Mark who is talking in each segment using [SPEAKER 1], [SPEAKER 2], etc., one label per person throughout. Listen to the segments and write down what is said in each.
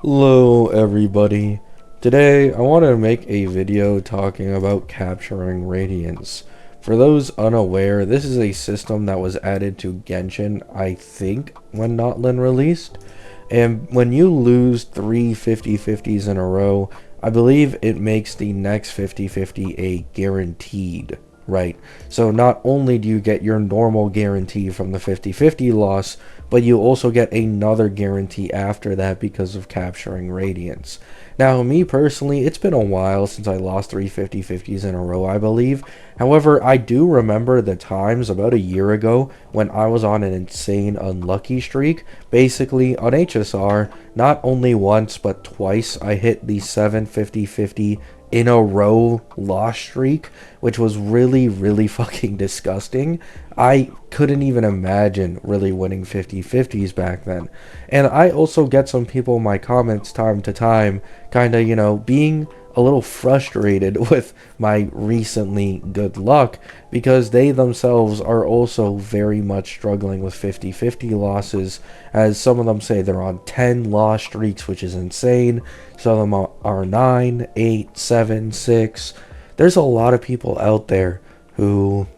[SPEAKER 1] Hello everybody. Today I want to make a video talking about capturing radiance. For those unaware, this is a system that was added to Genshin, I think, when Notlin released. And when you lose 3 50/50s in a row, I believe it makes the next 50/50 a guaranteed, right? So not only do you get your normal guarantee from the 50/50 loss, but you also get another guarantee after that because of capturing radiance. Now, me personally, it's been a while since I lost 3 50/50s in a row, I believe. However, I do remember the times about a year ago when I was on an insane unlucky streak. Basically, on HSR, not only once but twice I hit the 7 50/50 in a row loss streak, which was really fucking disgusting. I couldn't even imagine really winning 50/50s back then. And I also get some people in my comments time to time kind of, being a little frustrated with my recently good luck because they themselves are also very much struggling with 50/50 losses, as some of them say they're on 10 loss streaks, which is insane. Some of them are 9, 8, 7, 6. There's a lot of people out there who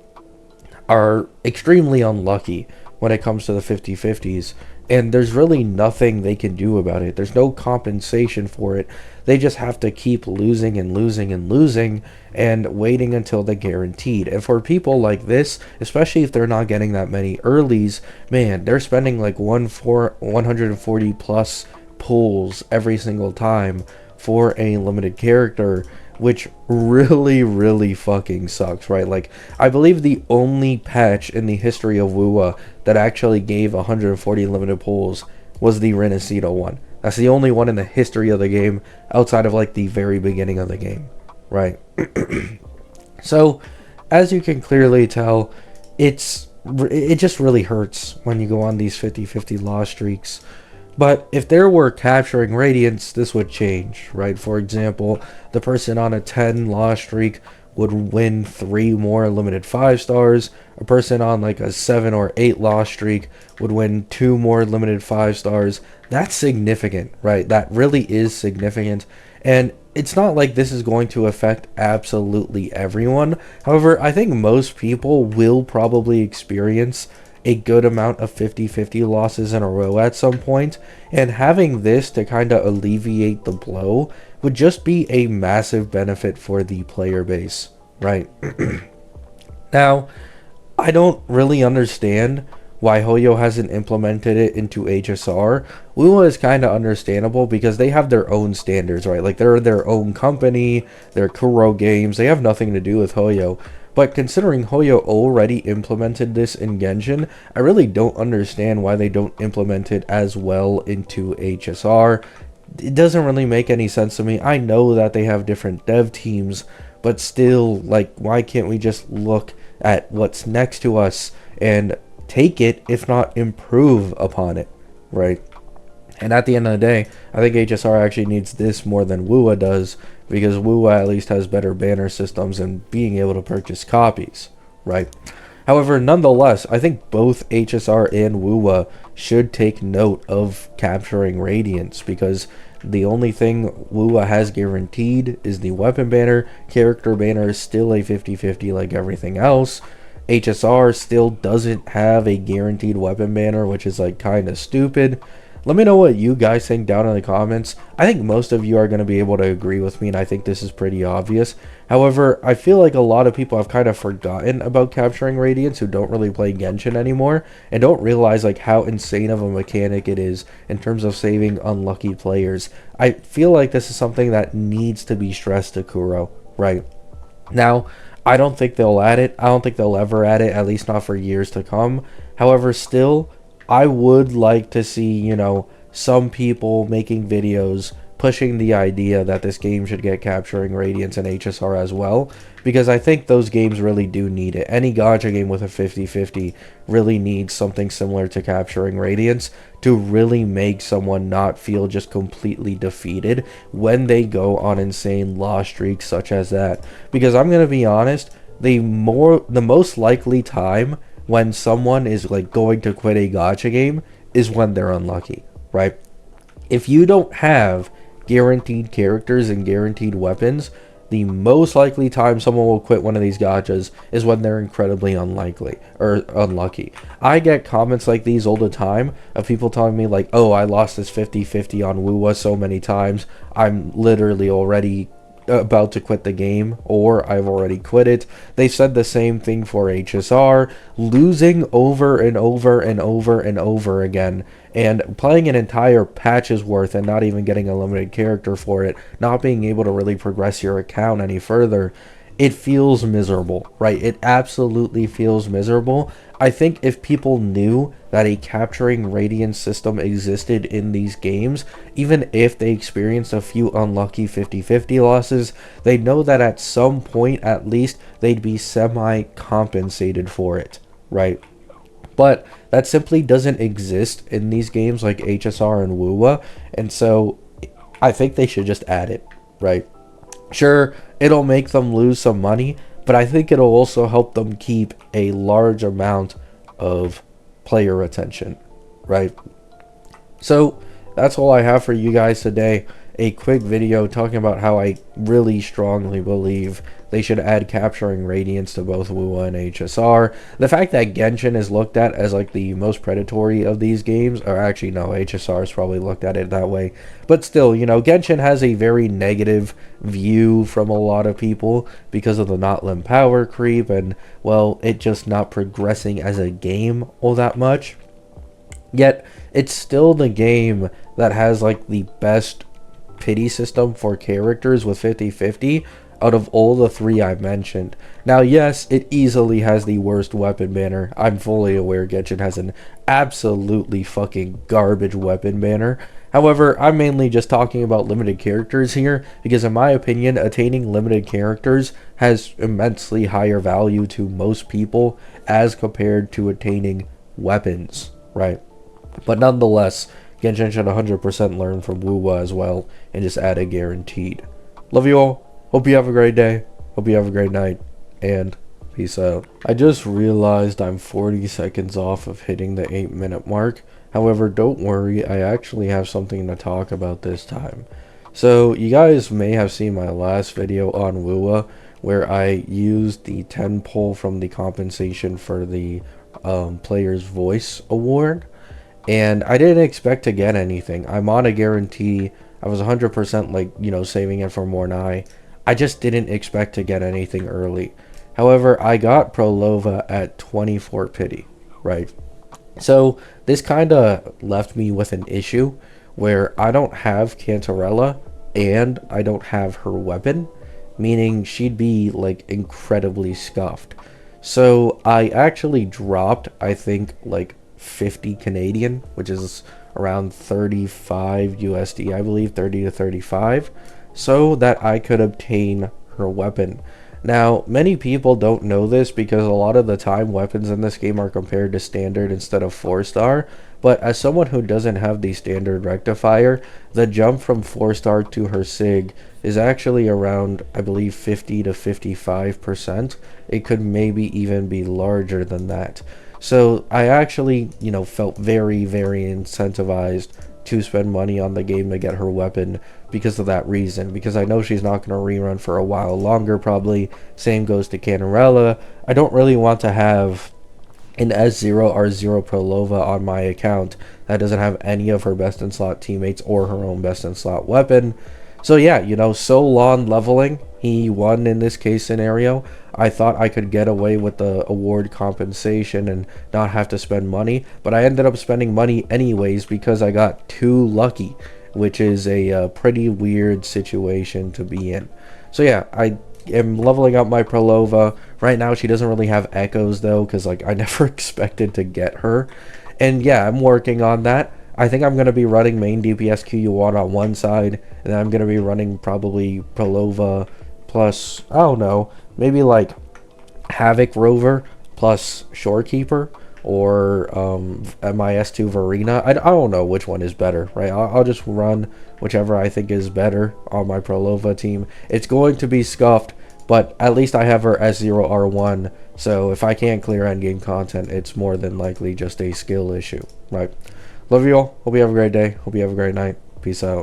[SPEAKER 1] are extremely unlucky when it comes to the 50/50s, and there's really nothing they can do about it. There's no compensation for it. They just have to keep losing and losing and losing and waiting until they're guaranteed. And for people like this, especially if they're not getting that many earlies, man, they're spending like 140 plus pulls every single time for a limited character, which really fucking sucks, right? Like, I believe the only patch in the history of Wuwa that actually gave 140 limited pulls was the Renacito one. That's the only one in the history of the game outside of like the very beginning of the game, right? So, as you can clearly tell, it just really hurts when you go on these 50/50 loss streaks. But if there were capturing radiance, this would change, right? For example, the person on a 10 loss streak would win 3 more limited 5 stars. A person on like a 7 or 8 loss streak would win 2 more limited 5 stars. That's significant, right? That really is significant. And it's not like this is going to affect absolutely everyone. However, I think most people will probably experience a good amount of 50/50 losses in a row at some point, and having this to kind of alleviate the blow would just be a massive benefit for the player base, right? Now, I don't really understand why Hoyo hasn't implemented it into HSR. Wuwa is kind of understandable because they have their own standards, right? Like, they're their own company, they're Kuro Games, they have nothing to do with Hoyo. But considering Hoyo already implemented this in Genshin, I really don't understand why they don't implement it as well into HSR. It doesn't really make any sense to me. I know that they have different dev teams, but still, like, why can't we just look at what's next to us and take it, if not improve upon it, right? And at the end of the day, I think HSR actually needs this more than Wuwa does, because Wuwa at least has better banner systems and being able to purchase copies, right? However, nonetheless, I think both HSR and Wuwa should take note of capturing radiance, because the only thing Wuwa has guaranteed is the weapon banner. Character banner is still a 50/50 like everything else. HSR still doesn't have a guaranteed weapon banner, which is like kind of stupid. Let me know what you guys think down in the comments. I think most of you are going to be able to agree with me, and I think this is pretty obvious. However, I feel like a lot of people have kind of forgotten about capturing radiance who don't really play Genshin anymore, and don't realize like how insane of a mechanic it is in terms of saving unlucky players. I feel like this is something that needs to be stressed to Kuro, right? Now, I don't think they'll add it. I don't think they'll ever add it, at least not for years to come. However, still, I would like to see, some people making videos pushing the idea that this game should get capturing radiance and HSR as well, because I think those games really do need it. Any gacha game with a 50/50 really needs something similar to capturing radiance to really make someone not feel just completely defeated when they go on insane loss streaks such as that. Because I'm going to be honest, the most likely time when someone is like going to quit a gacha game is when they're unlucky, right? If you don't have guaranteed characters and guaranteed weapons, the most likely time someone will quit one of these gachas is when they're incredibly unlikely or unlucky. I get comments like these all the time of people telling me like, oh, I lost this 50-50 on Wuwa so many times, I'm literally already about to quit the game, or I've already quit it. They said the same thing for HSR, losing over and over and over and over again, and playing an entire patch's worth and not even getting a limited character for it, not being able to really progress your account any further. It feels miserable, right? It absolutely feels miserable. I think if people knew that a capturing radiance system existed in these games, even if they experienced a few unlucky 50-50 losses, they know that at some point at least they'd be semi-compensated for it, right? But that simply doesn't exist in these games like HSR and Wuwa, and so I think they should just add it, right? Sure, it'll make them lose some money, but I think it'll also help them keep a large amount of player attention, right? So that's all I have for you guys today. A quick video talking about how I really strongly believe they should add capturing radiance to both Wuwa and HSR. The fact that Genshin is looked at as like the most predatory of these games, or actually no, HSR is probably looked at it that way, but still, you know, Genshin has a very negative view from a lot of people because of the not limb power creep and, well, it just not progressing as a game all that much. Yet it's still the game that has like the best pity system for characters with 50-50 out of all the three I mentioned. Now, yes, it easily has the worst weapon banner. I'm fully aware Genshin has an absolutely fucking garbage weapon banner. However, I'm mainly just talking about limited characters here because in my opinion, attaining limited characters has immensely higher value to most people as compared to attaining weapons, right? But nonetheless, Genshin should 100% learn from Wuwa as well and just add a guaranteed. Love you all. Hope you have a great day. Hope you have a great night. And peace out. I just realized I'm 40 seconds off of hitting the 8-minute mark. However, don't worry. I actually have something to talk about this time. So, you guys may have seen my last video on Wuwa where I used the 10 pull from the compensation for the Player's Voice award. And I didn't expect to get anything. I'm on a guarantee. I was 100% like, you know, saving it for Mornai. I just didn't expect to get anything early. However, I got Prolova at 24 pity, right? So this kind of left me with an issue where I don't have Cantarella and I don't have her weapon, meaning she'd be like incredibly scuffed. So I actually dropped, I think, like 50 Canadian, which is around 35 USD, I believe, 30 to 35, so that I could obtain her weapon. Now, many people don't know this because a lot of the time weapons in this game are compared to standard instead of 4-star, but as someone who doesn't have the standard rectifier, the jump from 4-star to her SIG is actually around, I believe, 50 to 55%. It could maybe even be larger than that. So I actually, you know, felt very, very incentivized to spend money on the game to get her weapon because of that reason. Because I know she's not going to rerun for a while longer probably. Same goes to Cantarella. I don't really want to have an S0R0 Prolova on my account that doesn't have any of her best in slot teammates or her own best in slot weapon. So yeah, you know, Solon leveling, he won in this case scenario. I thought I could get away with the award compensation and not have to spend money, but I ended up spending money anyways because I got too lucky, which is a pretty weird situation to be in. So yeah, I am leveling up my Prolova. Right now she doesn't really have echoes though, because like I never expected to get her. And yeah, I'm working on that. I think I'm going to be running main DPS QU1 on one side, and then I'm going to be running probably Prolova plus, I don't know, maybe like Havoc Rover plus Shorekeeper, or MIS2 Varina. I don't know which one is better, right? I'll just run whichever I think is better on my Prolova team. It's going to be scuffed, but at least I have her S0R1, so if I can't clear endgame content, it's more than likely just a skill issue, right? Love you all. Hope you have a great day. Hope you have a great night. Peace. Peace out.